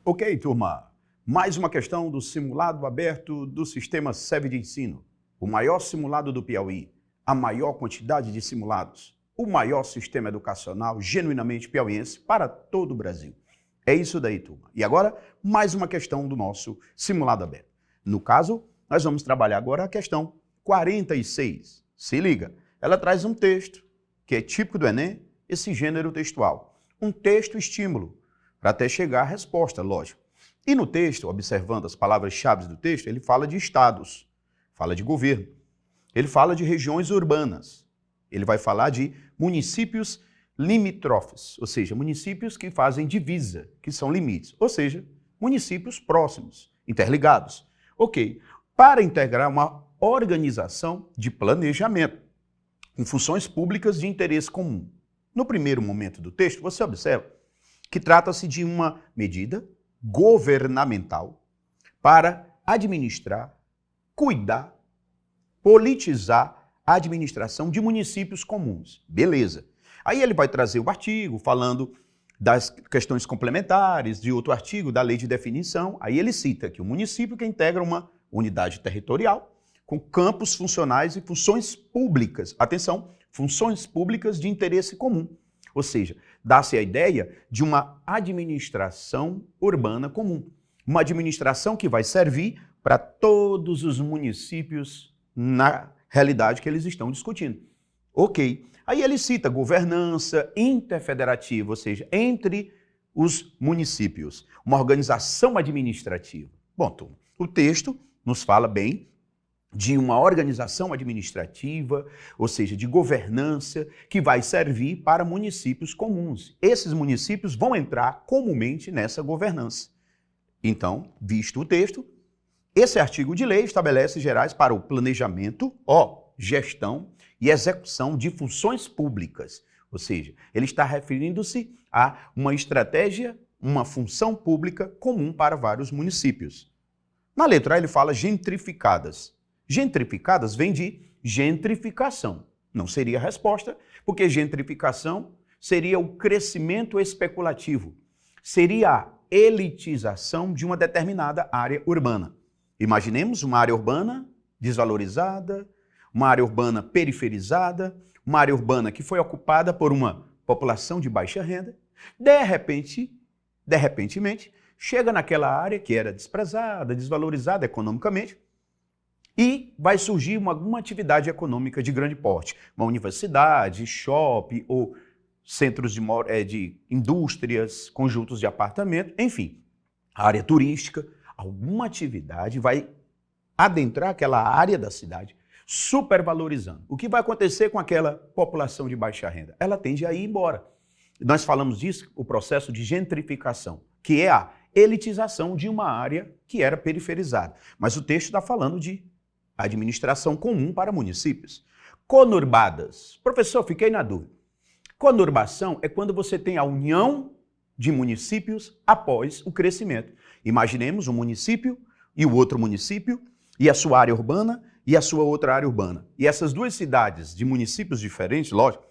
Ok, turma. Mais uma questão do simulado aberto do Sistema SEV de Ensino. O maior simulado do Piauí, a maior quantidade de simulados, o maior sistema educacional genuinamente piauiense para todo o Brasil. É isso daí, turma. E agora, mais uma questão do nosso simulado aberto. No caso, nós vamos trabalhar agora a questão 46. Se liga, ela traz um texto, que é típico do Enem, esse gênero textual. Um texto-estímulo, para até chegar à resposta, lógico. E no texto, observando as palavras-chave do texto, ele fala de estados, fala de governo, ele fala de regiões urbanas, ele vai falar de municípios limítrofes, ou seja, municípios que fazem divisa, que são limites, ou seja, municípios próximos, interligados. Ok, para integrar uma organização de planejamento, com funções públicas de interesse comum. No primeiro momento do texto, você observa que trata-se de uma medida governamental para administrar, cuidar, politizar a administração de municípios comuns. Beleza. Aí ele vai trazer o artigo falando das questões complementares, de outro artigo da lei de definição. Aí ele cita que o município que integra uma unidade territorial com campos funcionais e funções públicas. Atenção, funções públicas de interesse comum. Ou seja, dá-se a ideia de uma administração urbana comum. Uma administração que vai servir para todos os municípios na realidade que eles estão discutindo. Ok. Aí ele cita governança interfederativa, ou seja, entre os municípios. Uma organização administrativa. Bom, turma, o texto nos fala bem de uma organização administrativa, ou seja, de governança, que vai servir para municípios comuns. Esses municípios vão entrar comumente nessa governança. Então, visto o texto, esse artigo de lei estabelece gerais para o planejamento, gestão e execução de funções públicas. Ou seja, ele está referindo-se a uma estratégia, uma função pública comum para vários municípios. Na letra A ele fala gentrificadas. Gentrificadas vem de gentrificação. Não seria a resposta, porque gentrificação seria o crescimento especulativo. Seria a elitização de uma determinada área urbana. Imaginemos uma área urbana desvalorizada, uma área urbana periferizada, uma área urbana que foi ocupada por uma população de baixa renda. Repentemente, chega naquela área que era desprezada, desvalorizada economicamente, e vai surgir alguma atividade econômica de grande porte. Uma universidade, shopping ou centros de indústrias, conjuntos de apartamento, enfim, área turística. Alguma atividade vai adentrar aquela área da cidade, supervalorizando. O que vai acontecer com aquela população de baixa renda? Ela tende a ir embora. Nós falamos disso, o processo de gentrificação, que é a elitização de uma área que era periferizada. Mas o texto está falando de administração comum para municípios. Conurbadas. Professor, fiquei na dúvida. Conurbação é quando você tem a união de municípios após o crescimento. Imaginemos um município e o outro município, e a sua área urbana e a sua outra área urbana. E essas duas cidades de municípios diferentes, lógico,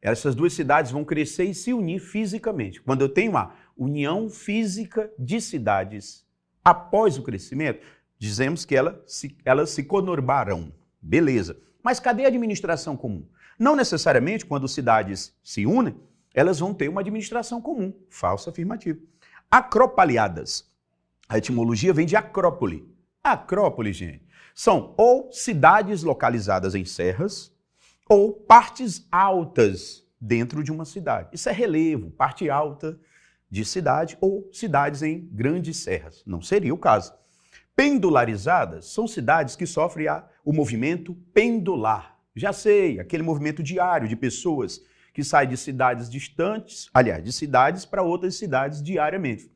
essas duas cidades vão crescer e se unir fisicamente. Quando eu tenho uma união física de cidades após o crescimento, dizemos que elas se conurbarão. Beleza. Mas cadê a administração comum? Não necessariamente, quando cidades se unem, elas vão ter uma administração comum. Falso afirmativo. Acropaliadas. A etimologia vem de acrópole. Acrópole, gente, são ou cidades localizadas em serras ou partes altas dentro de uma cidade. Isso é relevo, parte alta de cidade ou cidades em grandes serras. Não seria o caso. Pendularizadas são cidades que sofrem o movimento pendular. Já sei, aquele movimento diário de pessoas que saem de cidades distantes, aliás, de cidades para outras cidades diariamente,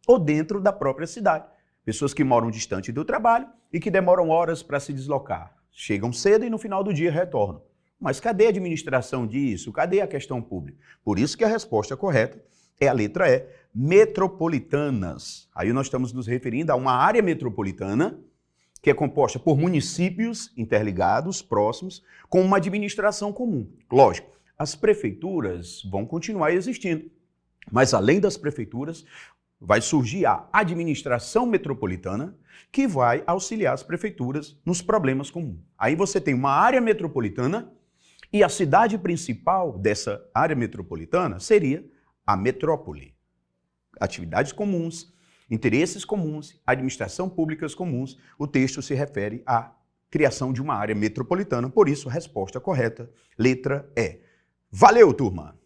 ou dentro da própria cidade. Pessoas que moram distante do trabalho e que demoram horas para se deslocar. Chegam cedo e no final do dia retornam. Mas cadê a administração disso? Cadê a questão pública? Por isso que a resposta correta é a letra E, metropolitanas. Aí nós estamos nos referindo a uma área metropolitana que é composta por municípios interligados, próximos, com uma administração comum. Lógico, as prefeituras vão continuar existindo, mas além das prefeituras, vai surgir a administração metropolitana, que vai auxiliar as prefeituras nos problemas comuns. Aí você tem uma área metropolitana e a cidade principal dessa área metropolitana seria a metrópole. Atividades comuns, interesses comuns, administração públicas comuns, o texto se refere à criação de uma área metropolitana, por isso a resposta correta, letra E. Valeu, turma!